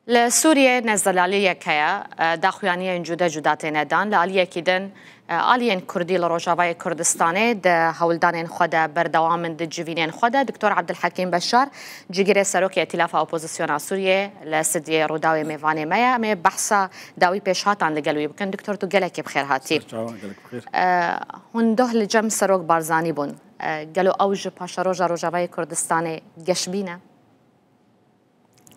لسوريا نزل عليا كيا داخوانية جدا جداتين دان لعليا كيدن آليين كردي لروجافاي كردستاني ده هولدانين خدا بردوامن ده جيفينين خدا دكتور عبد الحكيم بشار جيجيري سروكي ائتلاف اوبوزيسيون سوريا لسدي روداوي ميفاني مايا مي بحثا داوي بيشاتان لقلوي بكن دكتور تو قلك بخير هاتي هون ده لجم سروك بارزاني بون قالوا اوج باشا روجافاي كردستاني قشبينا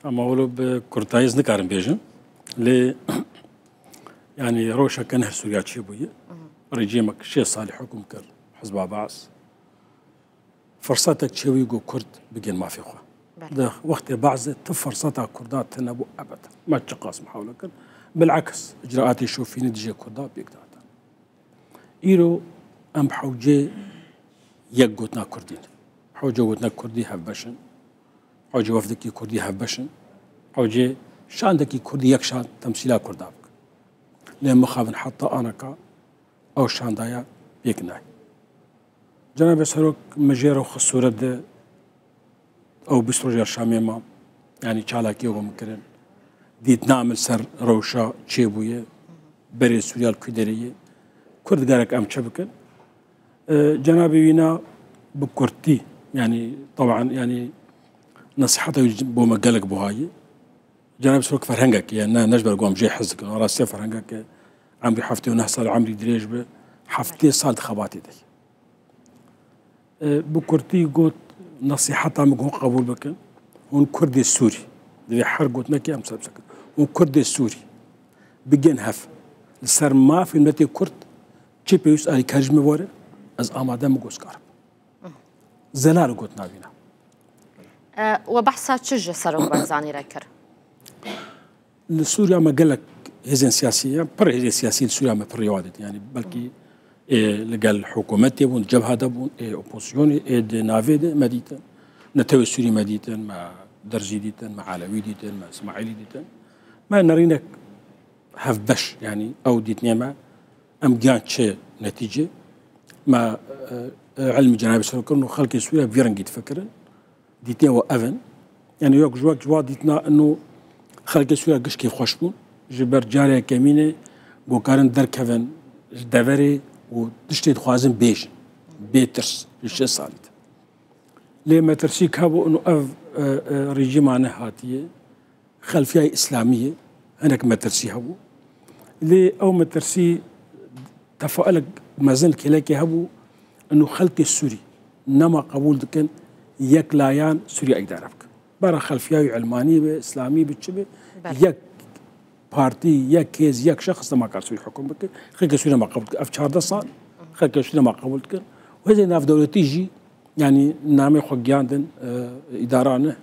اما اولو بكرتايز نكارن بيجن لي يعني روشا كان سوريا تشيبويه رجيمك شيء صالح حكم كر حزب بعث فرصتك تشوي جو كرد بجن ما في خوا ده وقت بعض تفرصتها كردات تنبو ابدا ما تقاس محاوله كن بالعكس اجراءات يشوفين ديجي كردات بيقدر ايرو ام حوجي يقوتنا كردين حوجي وتنا كردي هبشن حوجي وفدكي كردي هبشن حوجي شاندكي كردي يكشان تمثيلها كردابك لما خافن حتى انا كا او شاندايا بيكناي جناب سروك مجيرو خصورة ده او بستروجر شامي ما يعني چالاكي ومكرن ديت نعمل سر روشا تشيبويه بري سوريا الكدريه كرد قالك ام شبكن جنابي وينا بكرتي يعني طبعا يعني نصيحته بوما قالك بوهاي جناب سروك فرهنجك يعني نجبر قوم جي حزك راسي فرهنجك عمري حفتي ونحصل عمري دريج به حفتي صال خباتي دي بكرتي قلت نصيحتها مقهون قبول بكن هون كردي السوري اللي حرقت نكي أمس بسكن هون كردي السوري بجن هف لسر ما في متى كرد شيء بيسأل كرجم بوره از آماده مقوس كارب زلال قلت نابينا وبحثات شجع سروق بارزاني ركر لسوريا ما قالك هزين سياسية بر هزين سياسية لسوريا ما بر يوادت يعني بلكي لقال حكومتي بون جبهة دبون اوبوزيوني دي نافيد مديتا نتوي سوري مديتا مع درزي ديتا مع علوي ديتا مع اسماعيلي ديتا ما نرينك هف بش يعني او ديتني ما ام جان شيء نتيجة ما علم جناب سروك انه خلق سوريا بيرنجي تفكرن ديتني وافن يعني يوك جوا ديتنا انه خلق سوريا قش كيف خوشبون جبر جاري كمينه قوكارن در كفن دوري ودشتي خوازن بيش بيترس الشيء صالت لما ترسيك هابو انه اف ريجيم عنه هاتيه خلفيه اسلاميه هناك ما ترسي هابو لي او ما ترسي تفاؤلك مازال كلاكي هابو انه خلق السوري نما قبول دكن يك لايان سوريا اقدارك برا خلفيه علمانيه اسلاميه بتشبه يك بارتي يا كيز يا شخص ما كان سوري حكم بك خلق سوريا ما قبلت افشار صار خلق سوريا ما قبلت وهذا ناف دولتي جي يعني نامي خوجاندن ادارانه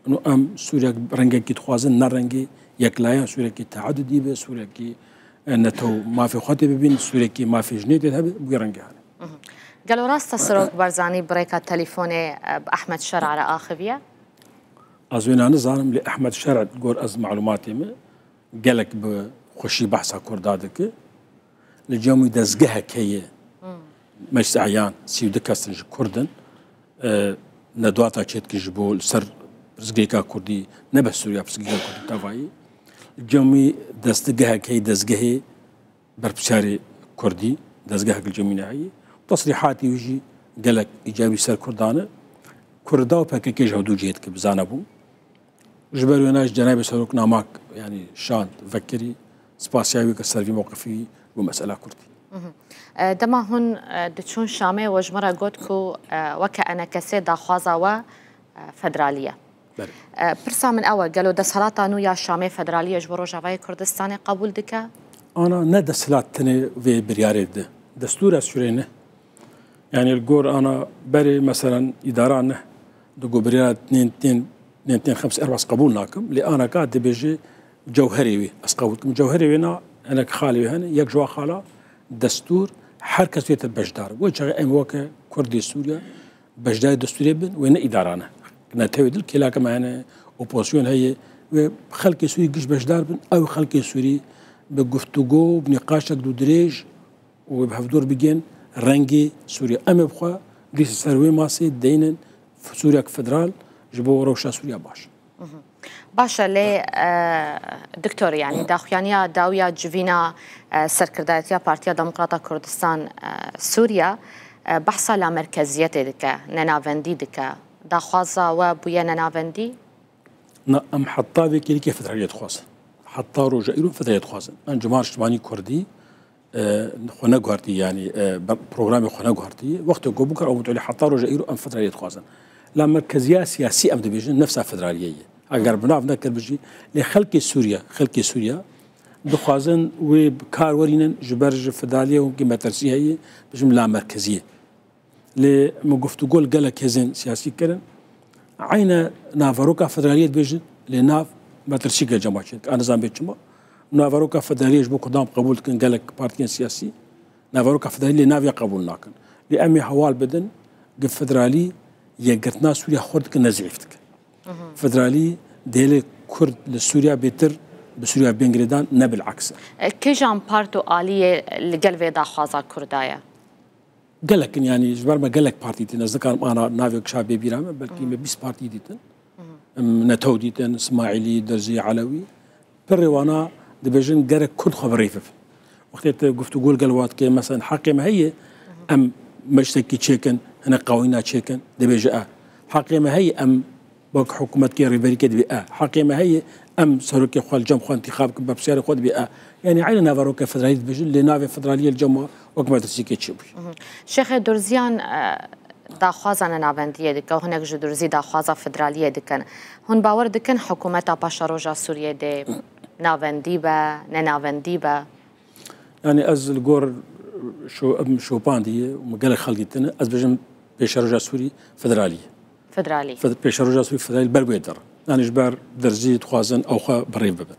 انه ام سوريا رنجي كي تخوازن نرنجي يكلايا سوريا كي تعددي به سوريا كي نتو ما في خاطب بين سوريا كي ما في جنيد هذا بيرنجي قالوا راس تسرق برزاني بريكا تليفوني باحمد شرع على اخذيه ازوين انا ظالم لاحمد شرع تقول از معلوماتي قالك بخشي بحثا كردادك لجومي دزقها كي مجلس عيان سيو دكاستنج كردن ندواتا تشيت كجبول سر رزقيكا كردي نبه سوريا بسقيكا كردي تافاي جومي دزقها كي دزقها بربشاري كردي دزقها الجومي نهاية تصريحاتي ويجي قالك ايجابي سر كردانه كرداو باكيكي جهدو جيتك بزانبو جبروا ناس جناب سروك نامك يعني شان فكري سباسياوي كسرفي موقفي ومسألة كردي دما هون دتشون شامي وجمرة قدكو وكأنا كسي داخوازا و فدرالية برسا من أول قالوا دسهلاتا نويا شامي فدرالية جبرو جافاي كردستاني قبول دكا أنا ندى سلات تاني في برياري ده دستور السورينه يعني الجور أنا بري مثلا إدارانه دقو بريارات 2 5 4 قبول ناكم لأنا قاعد بيجي جوهري أسقولكم جوهري هنا أنا خالي هنا يك جوا خالا دستور حركة سوريا البجدار وجه أم وك كردي سوريا بجدار دستوري بن وين إدارانه نتوي دل كلا كما أنا أوبوزيون هي خلق سوري جيش بجدار بن أو خلق سوري بجفتجو بنقاش دو دريج وبحفدور بيجين رنجي سوريا أم بخوا جيش سروي ماسي دينن سوريا كفدرال جبوا روشا سوريا باش باشا لي دكتور يعني داخوانيا داويا جوينا سركرداتيا بارتيا ديمقراطا كردستان سوريا بحثا لمركزية دكا ننافندي دكا داخوازا وبويا ننافندي ام حتى في كيلي كيف فدرالية خواص حتى رجع إيران فدرالية خواص من جماعة اجتماعي كردي خنا قهرتي يعني برنامج خنا قهرتي وقت بكره او متولي حتى رجع إيران ام فدرالية خواص لا مركزية سياسية ام ديفيجن نفسها فدرالية اگر بناف نكر بجي لخلق سوريا دخوازن وبكار ورينن جبرج فدرالية وكما ترسي هي بجم لا مركزية ل مقفتو قول قالك هزن سياسي كرن عين نافروكا فدرالية بيجن لناف ما ترسيك الجماعة أنا زام بيتشما نافروكا فدرالية جبو قدام قبول كن قالك بارتيين سياسي نافروكا فدرالية نافيا قبول ناكن لأمي حوال بدن قف فدرالي يقرتنا سوريا خورد نزعفتك فدرالي ديلي كرد لسوريا بيتر بسوريا بينجريدان نبل عكس كيجان بارتو آلية لقلبي داخوازا كردايا قالك يعني جبر ما قالك بارتي تنزل أنا نافيك شاب بيرام بلكي ما بيس بارتي ديتن نتو ديتن اسماعيلي درزي علوي بريوانا دبجن قالك كل خبر ريفف وقت قفت قول قالوات كي مثلا حقي ما هي ام مشتكي تشيكن هنا قوينا تشيكن دبجا حقي ما هي ام بوك حكومة كي ريفيري كدبي حقي ما هي ام سروكي خال جم خال انتخاب ببسيار خد بي يعني عين نافروكا فدرالية بجن لنافي فدرالية الجمهور وكما تسيكي تشوبي شيخ درزيان داخوازا نافندية دكا وهناك جو درزي داخوازا فدرالية دكا هون باور دكن حكومة باشا روجا سوريا دي نافنديبا ننافنديبا يعني از الجور شو باندي ومقال خلقتنا از بجم باشا روجا سوري فدرالية باشا روجا سوري فدرالية بربيدر يعني جبار درزي تخوازن او خا بريف ببن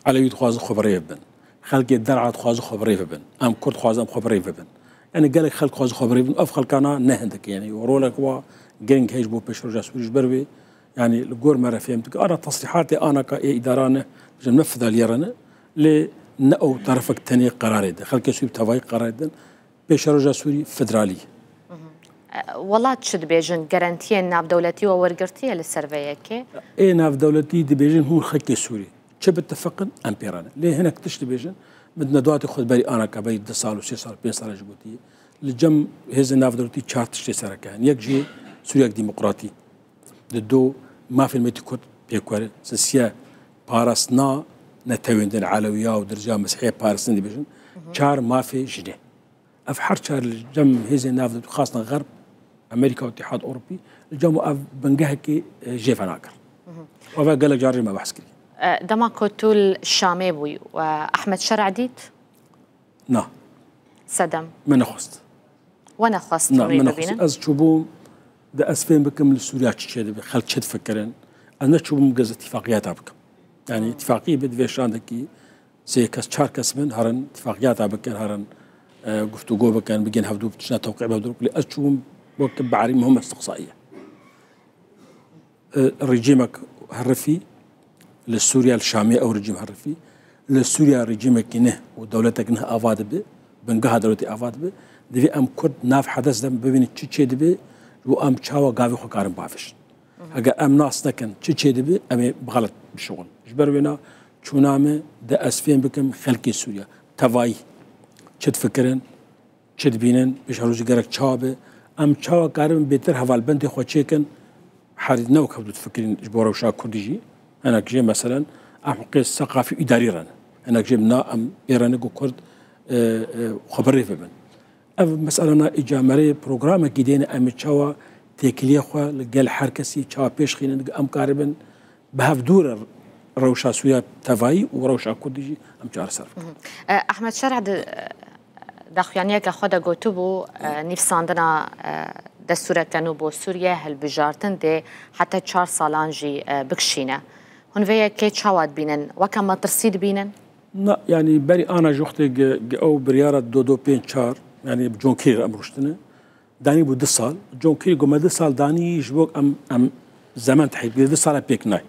علوي تخوازن خو بريف بن خلق الدرعة تخوازن خو بريف بن ام كرد خوازن خو بريف بن يعني قال لك خلق خوازن خو بريف بن افخل كان نهندك يعني ورولك وا جينج هيج بو باشا روجا سوري جبربي يعني الجور ما فهمتك انا تصريحاتي انا كادارانه ننفذ اليرنه لنأو طرفك الثاني قرار ده خلق سوري تفاي قرار ده باشا روجا سوري فدرالي والله تشد بيجن جارانتيه ناف دولتي وورقرتيه للسرفيه كي اي ناف دولتي دي بيجن هو خلق سوري شب اتفقن امبيرانا ليه هناك تشد بيجن بدنا دواتي خذ بالي انا كبي 2 سال و 6 سال 5 سال جبوتي الجم هز ناف دولتي تشارت تشتي سركان يجي سوريا ديمقراطي دو ما في الميتيكوت بيكور سيا بارسنا نتويندن علويا ودرجه مسيحيه بارسن دي بيجن شار ما في جدي افحر شار الجم هز ناف خاصه غرب امريكا والاتحاد الاوروبي الجمو بنجهكي جيفاناكر وفا قال جاري ما بحث كري دما كوتول الشامي بوي واحمد شرع ديت نا سدم من خست وانا خست من خست از شوبوم ده اسفين بكم لسوريا تشد خلت شد فكرن انا شوبوم جز اتفاقيات بكم يعني اتفاقيه بدفيشان دكي زي كاس شار كسبن هرن اتفاقيات بكن هرن قفتو جو بكن بجين هفدو بتشنا توقيع بهدوك لاز شوبوم وكب بعري مهمة استقصائية رجيمك هرفي للسوريا الشامية أو رجيم هرفي للسوريا رجيمك نه ودولتك نه أفاد به بنجها دولتي أفاد به دبي أم كرد ناف حدث دم ببين تشي دبي وأم تشاوا قاوي خكارم بافش هجا أم ناس نكن تشي دبي أم بغلط بالشغل جبر بينا شونامه ده أسفين بكم خلقي سوريا تواي شد فكرن شد بينن بيشاروز جرك تشابه ام تشاوا قارم بيتر حوال بند خو تشيكن حريد نو كبدو تفكرين جبورا وشا كرديجي انا جي مثلا احقيس ثقافي اداري ران انا جبنا ام ايران جو كرد خبري فبن اف مسالنا اجامري بروجرام كيدين ام تشاوا تكليه خو لقال حركسي تشاوا بيش خين ام قاربن بهاف دور روشا سويا تفاي وروشا كرديجي ام تشار صرف احمد شرع داخوانية كخدا قوتبو نفساندنا دستورة كانوا بو سوريا هالبجارتن دي حتى 4 سالان جي بكشينا هون فيا كي تشاواد بينن وكما ترسيد بينن؟ لا يعني بري انا جوختي او بريارة دو بين شار يعني بجون كير امرشتنا داني بو 2 سال جون كير قوما 2 سال داني يجبوك ام زمان تحيب 2 سال بيك ناي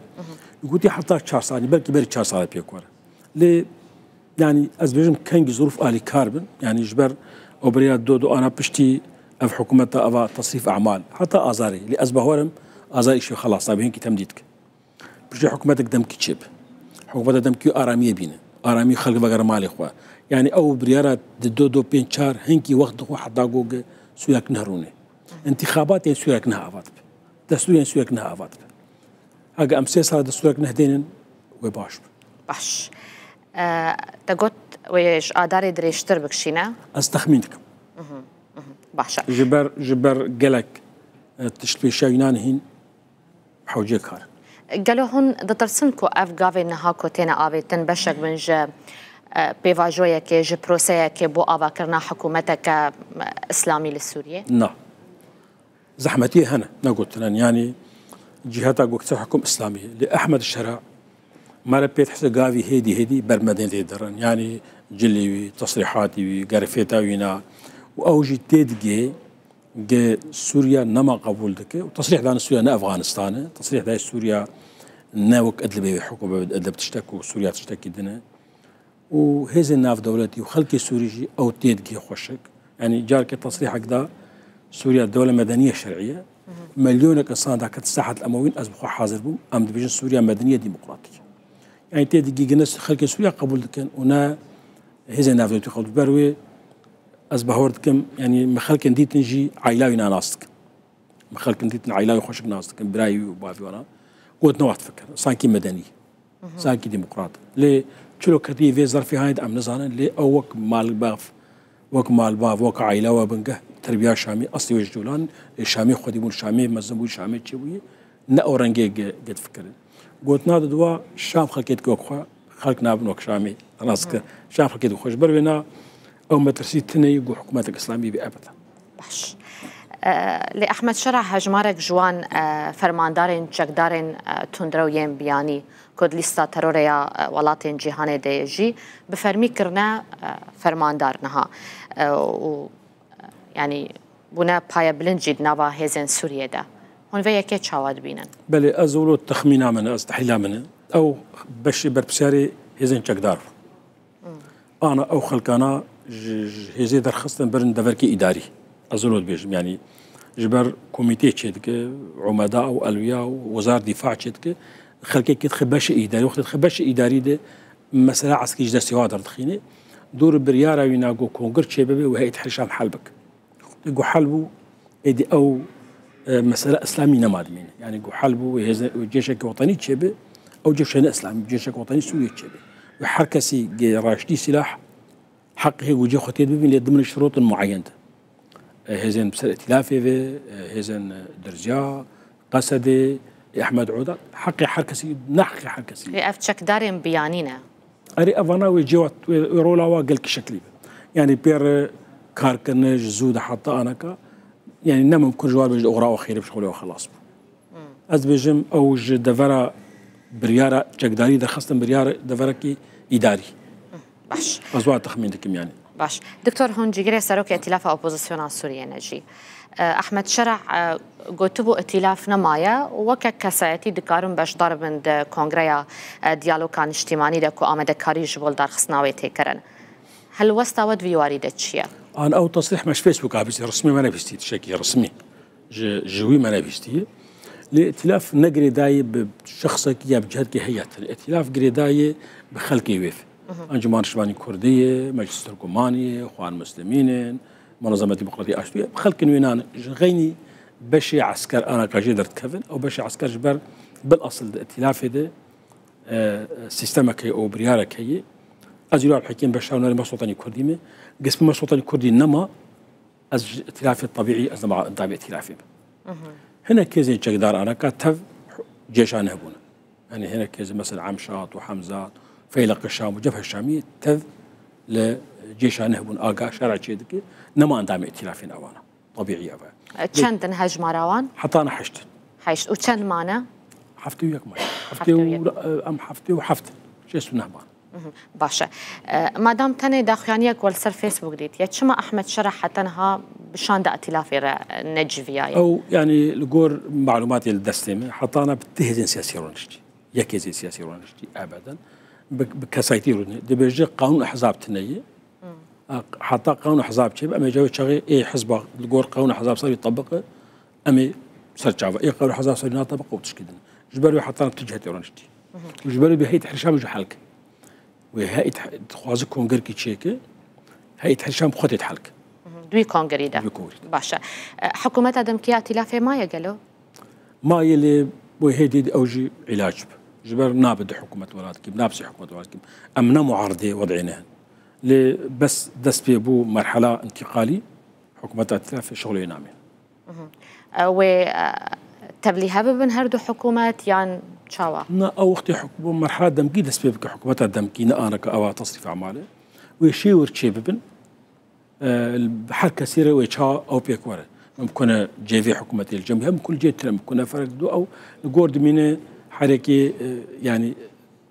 يقولي حتى 4 سال بلكي بري 4 سال بيك ورا ليه يعني أزبيجم كان ظروف آلي كاربن يعني جبر أوبريات دودو أنا بشتي أف حكومة أفا تصريف أعمال حتى آزاري لأزبهورم آزاري شو خلاص طيب هنكي تمديدك برجع حكومتك دمكي تشيب حكومتك دمكي آرامية بينا آرامي خلق بقر مالي خوا يعني أو بريارات دو بين شهر هنكي وقت خو حتى جوج سوياك نهرونه انتخابات يعني سوياك نها أفاتب دستور يعني سوياك نها أفاتب هاجا أمسيس هذا دستورك نهدين وباش باش تقول ويش آداري دريشتر بكشينا أستخمينك باشا جبر جلك تشتري شاينان هين حوجي كار قالوا هون دترسنكو أفقافي نهاكو تينا آبيتن بشك من جا بيفاجوية كي جا بروسيا كي بو آبا كرنا حكومتك إسلامي للسورية؟ نعم زحمتي هنا نقول يعني جهات قوكت حكم إسلامية لأحمد الشرع ما ربيت حسن قافي هيدي برمدين دي درن يعني جلي تصريحاتي وقرفيتا وينا وأوجي تيدجي جي سوريا نما قبول دك وتصريح دان سوريا نا أفغانستان تصريح دان سوريا ناوك أدلبي حكومة أدلب تشتكي سوريا تشتكي دنا وهذا الناف دولتي وخلقي سوريجي أو تيدجي خوشك يعني جارك تصريحك دا سوريا دولة مدنية شرعية مليونك إنسان دا كانت ساحة الأموين أسبقوا حاضر بهم أم دبيجن سوريا مدنية ديمقراطية يعني تيدجي جنس خلقي سوريا قبول دكن ونا هذا الناف دولتي قبول بروي أسبهوردكم يعني مخلك نديت نجي عائلاوي ناستك مخلك نديت عائلاوي خوشك ناستك براي وبافي وانا قلت نوع تفكر سانكي مدني سانكي ديمقراط ليه شلو كتي في ظرفي هايد أم نزانا ليه أو وك مال باف وك عائلاوي بنجه تربية شامي أصلي وجدولان الشامي خديمون الشامي مزمون الشامي تشويه نأورنجي قد فكرين قلت نادى دوا الشام خلكيت كوخا خلك نابنوك شامي راسك شام خلكيت خوش بروينا أو ما ترسيت تنيجو حكومتك الإسلامية بأبدا. باش. لأحمد شرع هجمارك جوان فرماندارين جقدارين تندروين بياني كود لستا تروريا ولاتين جهاني ديجي بفرمي كرنا فرماندارنها يعني بنا بايا بلنجيد نابا هيزن سوريا دا هون فيا كي تشاواد بينن بلي أزولو التخمينة من أستحيلا من أو بشي بربساري هيزن جقدار أنا أو خلقانا هزي درخصتن برن دفركي إداري أزولود بيجم يعني جبر كوميتي تشيدك عمداء أو ألوياء ووزارة دفاع تشيدك خلقي كده خباش إداري وقت خباش إداري ده مسألة عسكري جدا سوا در دخيني دور بريارة ويناقو كونغر تشيبه وهي تحرشام حلبك يقو حلبو إدي أو مسألة إسلامي نمادمين يعني يقو حلبو جيشك وطني تشيبه أو جيشنا إسلامي جيشك وطني سوري تشيبه وحركسي راشدي سلاح حقه وجه خطير ببين ضمن الشروط المعينة هزن بسر ائتلافي هزن درجا قصدي أحمد عودة حقي حركسي نحقي حركسي لأفتشك دارين بيانينا أري أفانا ويجيوات ويرولا واقلك شكلي يعني بير كاركن جزودة حتى أنا كا يعني نعم ممكن جوار بيج أغراء وخير بشغله وخلاص أز بيجم أوج دفرة بريارة جقداري درخصتن بريارة دفرة كي إداري باش أزواج تخمينكم يعني باش دكتور هون جيجري سروك ائتلاف أوبوزيسيون سوريا نجي أحمد شرع قوتبو ائتلاف نمايا وككساتي دكارم باش ضرب من كونغريا ديالوج كان اجتماعي دكو آمده كاري جبول دار خصناوي تيكرن هل وستاود فيواري دتشيا أنا أو تصريح مش فيسبوك عبيسي رسمي ما نبيستي تشكي رسمي جوي ما نبيستي الائتلاف نقري داي بشخصك يا بجهدك هيئة الائتلاف قري داي بخلقي ويف أنجمان شباني كردية مجلس تركمانية إخوان مسلمين منظمة ديمقراطية أشبيه بخلق وينان غيني بشي عسكر أنا كجدر كفن أو بشي عسكر جبر بالأصل الائتلاف ده سيستمك أو بريارك هي أجلوا الحكيم بشاونا المسلطاني كرديمة قسم المسلطاني كردي نما ائتلاف الطبيعي أزمع الطبيعي ائتلافي هنا كيزين جقدار أنا كتف جيشان هبونا يعني هنا كيزين مثلا عمشاط وحمزات فيلق الشام وجبهة الشامية تذ لجيشان نهبون آقا شارع تشيدك نما أندام ائتلافين أوانا طبيعي أوانا چند هج مراوان؟ حتى أنا حشت وچند مانا؟ حفتي وياك ماي حفتي وحفت شو اسمه نهبان باشا مادام تاني داخيانيك والسر فيسبوك ديت يا شما أحمد شرع حتى انها بشان دا ائتلافي نجفياي أو يعني لقور معلوماتي الدستيمة حتى أنا بتهزين سياسي رونشتي يكيزين سياسي رونشتي أبدا بكسايتيرو دبيجي قانون أحزاب تنية حتى قانون أحزاب شيء أما جاوي شغي إيه حزب الجور قانون أحزاب صار يطبق أمي سرجعوا إيه قانون أحزاب صار يطبق وتشكيدنا جبروا حطنا بتجهة تورنشتي وجبروا بهيئة حرشام جو حلقة وهيئة خوازق كونغر كي تشيكه هيئة حرشام خطت حلقة دوي كونغري ده باشا حكومة دمكية ائتلافي ما يقالوا ما يلي وهيدي أوجي علاج جبر نابد حكومة ولادكم نابسي حكومة ولادكم أمنا معارضة وضعينها بس دس بيبو مرحلة انتقالي حكومة ائتلاف شغل نامي و تبليها ببن هردو حكومة يعني شاوا نا أو وقت حكومة مرحلة دمكي دس بيبك حكومة الدمكي أنا كأوا تصريف أعماله ويشي ورشي ببن بحر كثيرة ويشا أو بيكورة ممكن جيفي حكومة الجمهورية ممكن جيت ممكن فرق دو أو الجورد من حركة يعني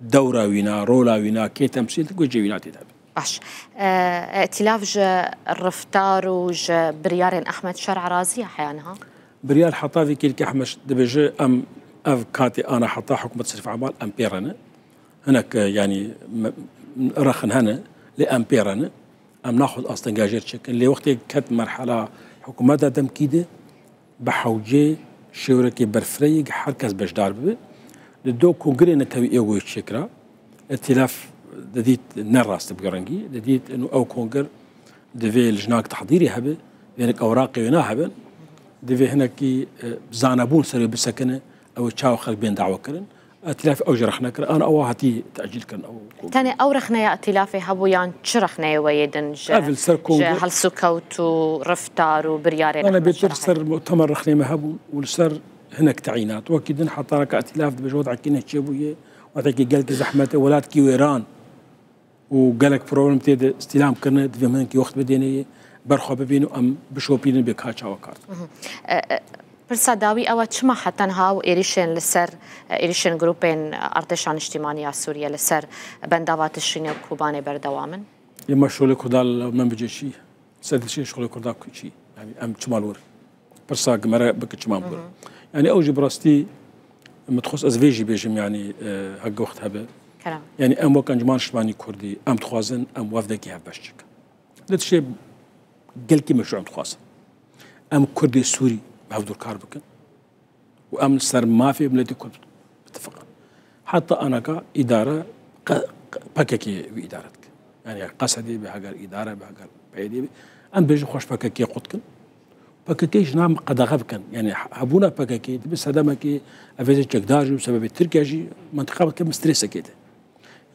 دورة وينا رولا وينا كي تمثيل تقول جيوينا تداب باش ائتلاف الرفتار وج بريار أحمد شرع رازي أحيانها بريال حطافي كيلك أحمد دبجة أم كاتي أنا حطا حكومة تصريف أعمال أمبيرنا هناك يعني رخن هنا لأمبيرنا أم ناخذ أصلا جاجير شكل اللي وقت كانت مرحلة حكومة دم كيده بحوجة شوركي برفريق حركز بجدار به لدو كونغري نتوي إيوه شكرا ائتلاف دديت نراس بقرنجي دديت إنه أو كونغر دفي الجناك تحضيري هبه لأنك أوراقي ونا هبه دفي هناك زانبون سري بسكنه أو تشاو خلق بين دعوة كرن ائتلاف أو جرخنا كرن أنا أو هاتي تأجيل كرن أو تاني أو رخنا يا ائتلافي هبو يعني شرخنا ويدن هل سكوت ورفتار وبريارين أنا بيتر سر مؤتمر رخنا مهبون والسر هناك تعيينات وكيدن حطارك كائتلاف بجوض عكينه تشيبويه وعطيكي قالك زحمته ولادكي ويران وقالك بروبلم تيد استلام كرنا دفي منكي وقت بدينيه برخو ببينو أم بشوبين بكاتشا وكارت برصداوي أو تشما حتى هاو إيريشن لسر إيريشن جروبين أرتشان اجتماعية سوريا لسر بندوات الشيني وكوباني بردوامن يما شغل كردال من بيجي شيء سد شيء شغل كردال كل شيء يعني أم تشمالور برصاق مرة بك تشمالور يعني أوجي براستي متخصص أزفيجي بيجم يعني هج وقت هبه يعني أم وكان جمان شماني كردي أم تخوازن أم وفدكي هبشتك ده شيء قلكي مشروع متخاص أم كردي سوري بهفدور كار بكن وأم سر ما في بلادي كرد اتفقا حتى أنا كإدارة باككي بإدارتك يعني قصدي بهاجر إدارة بهاجر بعيدي أم بيجي خوش باككي قطكن باككي نام قد غبكن يعني هبونا باككي بس هذا ما كي أفيز جدارج بسبب التركيجي منطقة كم ستريس كده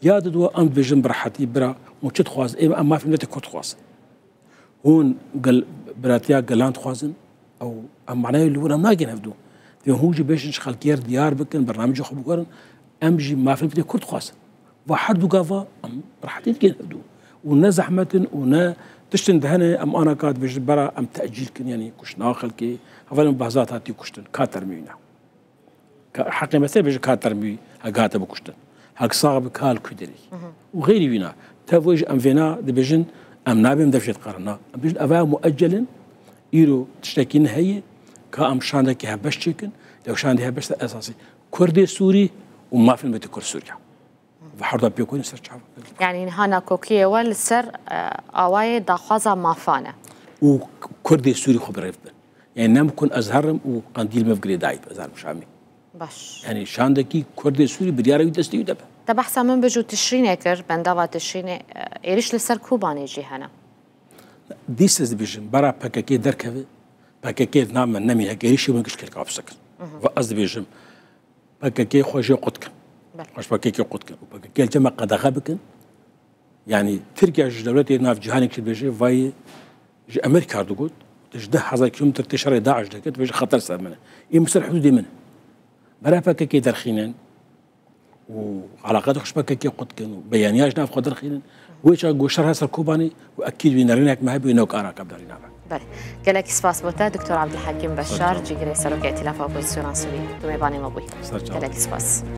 يا دو أم بيجي برحتي برا وشد خواز إيه أم ما في بلادي كرد خواز هون قال براتيا قالان خوازن أو أم معناه اللي هو ما جينا نفدو هو جي باش نشخل كير ديار بكن برنامج خو بكرن أم جي ما في بدي كرد خاص واحد وقافا أم راح تيجي نفدو ونا زحمة ونا تشتن دهنا أم أنا كاد بيج برا أم تأجيل كن يعني كش ناخل كي هفلم بحثات هاتي كشتن كاتر مينا حقي مثلا بيج كاتر مي هقاته بكشتن هق صعب كال كدري وغيري بينا تفوج أم فينا دبيجن أم نابم دفشت قرنا بيجن أفا مؤجل يرو تشتكين هي كأم شاندك هبش تشكن لو شاندي هبش أساسي كردي سوري وما في المتى كرد سوريا فحرض بيكون يسرچ يعني هانا كوكيه والسر أواي داخوزا مافانا وكردي سوري خبريف يعني نمكن أزهرم وقنديل مفقري دايب أزهر مشامي باش يعني شاندكي كردي سوري بديارة يدستيو دبا تبحث من بجو تشريني كر بندوا تشريني إيريش لسر كوباني جي هنا ديسز بيجن برا باكاكي دركبه باكاكي نام نمي هكيريش ومنكش كل كابسك وقصد بيجن باكاكي خوجي قدك خوش باكاكي قدك وباكاكي الجمع قد غبكن يعني تركيا دولتي ناف جهانك بيجي فاي جي امريكا دقول تجده حظا كيلومتر تشري داعش دكت بيجي خطر سامنه يمسر حدودي منه برا باكاكي درخينن وعلاقات خوش باكاكي قدكن وبيانياج ناف قدر خينن ويش أقول شرها سركوباني وأكيد وينرينك ما هبي نوك أنا كبدرينا بله قالك سباس بوتا دكتور عبد الحكيم بشار جيجري سروك ائتلاف أوبوزيسيون سوري دومي باني مبوي قالك سباس